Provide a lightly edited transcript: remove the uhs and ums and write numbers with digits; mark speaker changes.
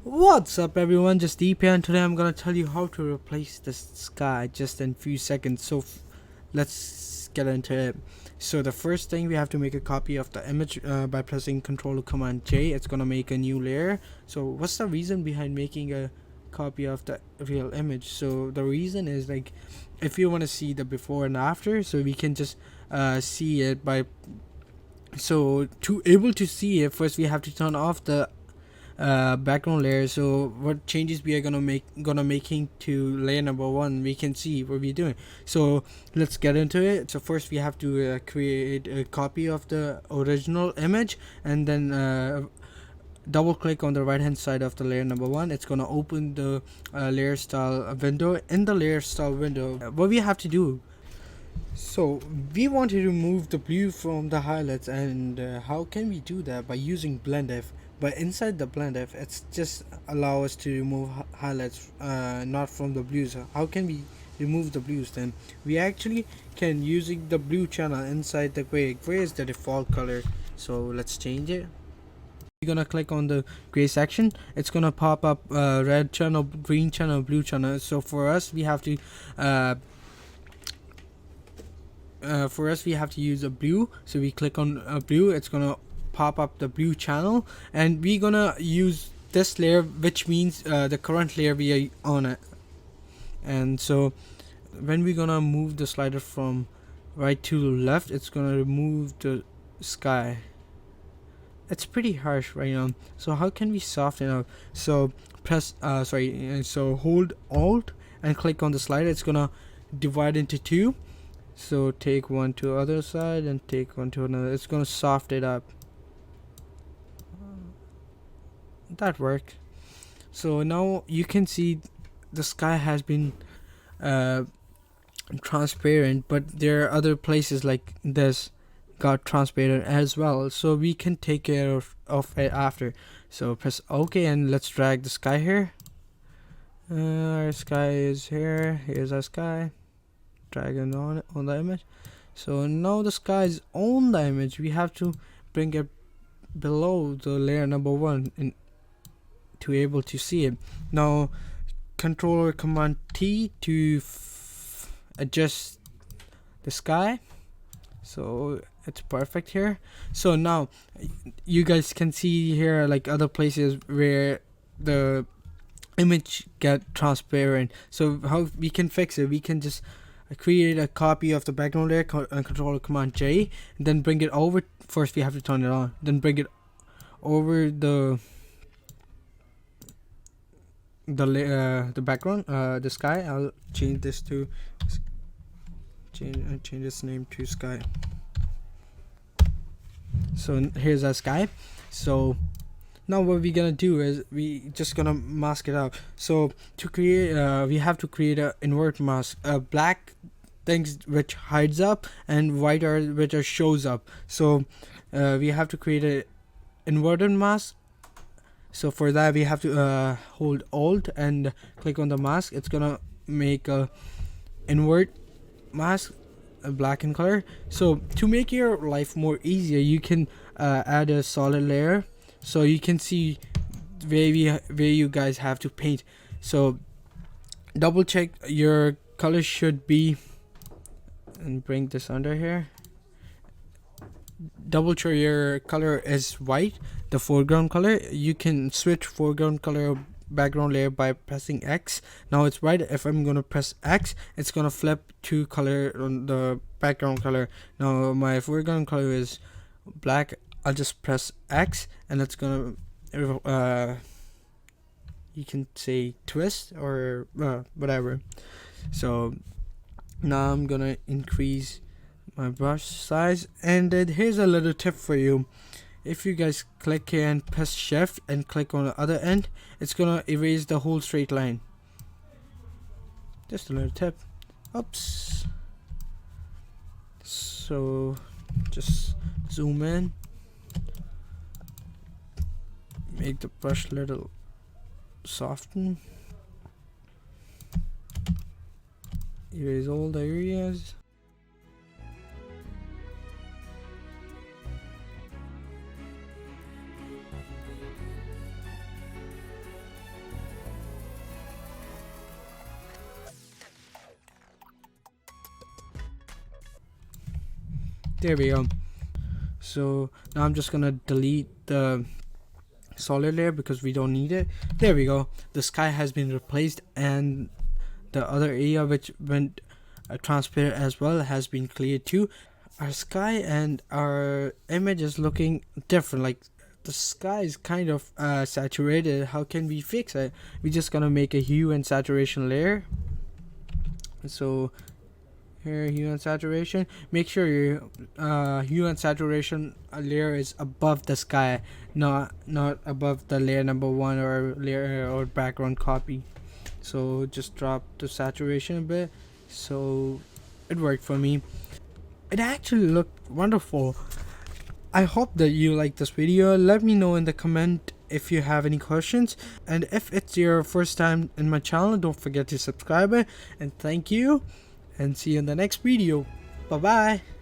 Speaker 1: What's up everyone, just Deep here, and today I'm gonna tell you how to replace the sky just in few seconds. So let's get into it. So the first thing, we have to make a copy of the image by pressing Ctrl or Command J. It's gonna make a new layer. So what's the reason behind making a copy of the real image? So the reason is, like, if you want to see the before and after, so we can just see it by, so to able to see it, first we have to turn off the background layer. So what changes we are gonna making to layer number one, we can see what we're doing. So let's get into it. So first we have to create a copy of the original image, and then double click on the right hand side of the layer number one. It's gonna open the layer style window. In the layer style window, what we have to do, so we want to remove the blue from the highlights, and how can we do that? By using BlendF. But inside the BlendF, it's just allow us to remove highlights, not from the blues. How can we remove the blues then? We actually can using the blue channel inside the gray. Gray is the default color, so let's change it. You're gonna click on the gray section. It's gonna pop up red channel, green channel, blue channel. So for us, we have to use a blue. So we click on a blue. It's gonna pop up the blue channel, and we're gonna use this layer, which means the current layer we are on it. And so when we're gonna move the slider from right to left, it's gonna remove the sky. It's pretty harsh right now, so how can we soften up? So press so hold Alt and click on the slider. It's gonna divide into two. So take one to other side and take one to another. It's gonna soften it up. That worked. So now you can see the sky has been transparent, but there are other places like this got transparent as well, so we can take care of it after. So press OK, and let's drag the sky here. Our sky is here. Here's our sky. Drag it on the image. So now the sky is on the image. We have to bring it below the layer number one to able to see it. Now Control or Command T to adjust the sky, so it's perfect here. So now you guys can see here, like, other places where the image get transparent. So how we can fix it? We can just create a copy of the background layer, Control Command J, and then bring it over. First we have to turn it on, then bring it over the background, the sky. I'll change this to change this name to sky. So here's our sky. So now what we're gonna do is we just gonna mask it out. So to create, we have to create a invert mask. Black things which hides up, and white are which are shows up. So we have to create a inverted mask. So for that we have to hold Alt and click on the mask. It's gonna make a invert mask, black in color. So to make your life more easier, you can add a solid layer, so you can see where you guys have to paint. So double check your color should be, and bring this under here. Double check your color is white, the foreground color. You can switch foreground color background layer by pressing X. Now it's white. If I'm gonna press X, it's gonna flip to color on the background color. Now my foreground color is black. I'll just press X, and it's gonna you can say twist or whatever. So now I'm gonna increase my brush size, and then here's a little tip for you. If you guys click here and press shift and click on the other end, it's gonna erase the whole straight line. Just a little tip. Oops. So just zoom in, make the brush a little soften, erase all the areas. There we go. So now I'm just gonna delete the solid layer because we don't need it. There we go. The sky has been replaced, and the other area which went transparent as well has been cleared too. Our sky and our image is looking different. Like the sky is kind of saturated. How can we fix it? We're just gonna make a hue and saturation layer. So here, hue and saturation. Make sure your hue and saturation layer is above the sky, not above the layer number 1 or layer or background copy. So just drop the saturation a bit. So it worked for me. It actually looked wonderful. I hope that you like this video. Let me know in the comment if you have any questions, and if it's your first time in my channel, don't forget to subscribe. And thank you, and see you in the next video. Bye bye.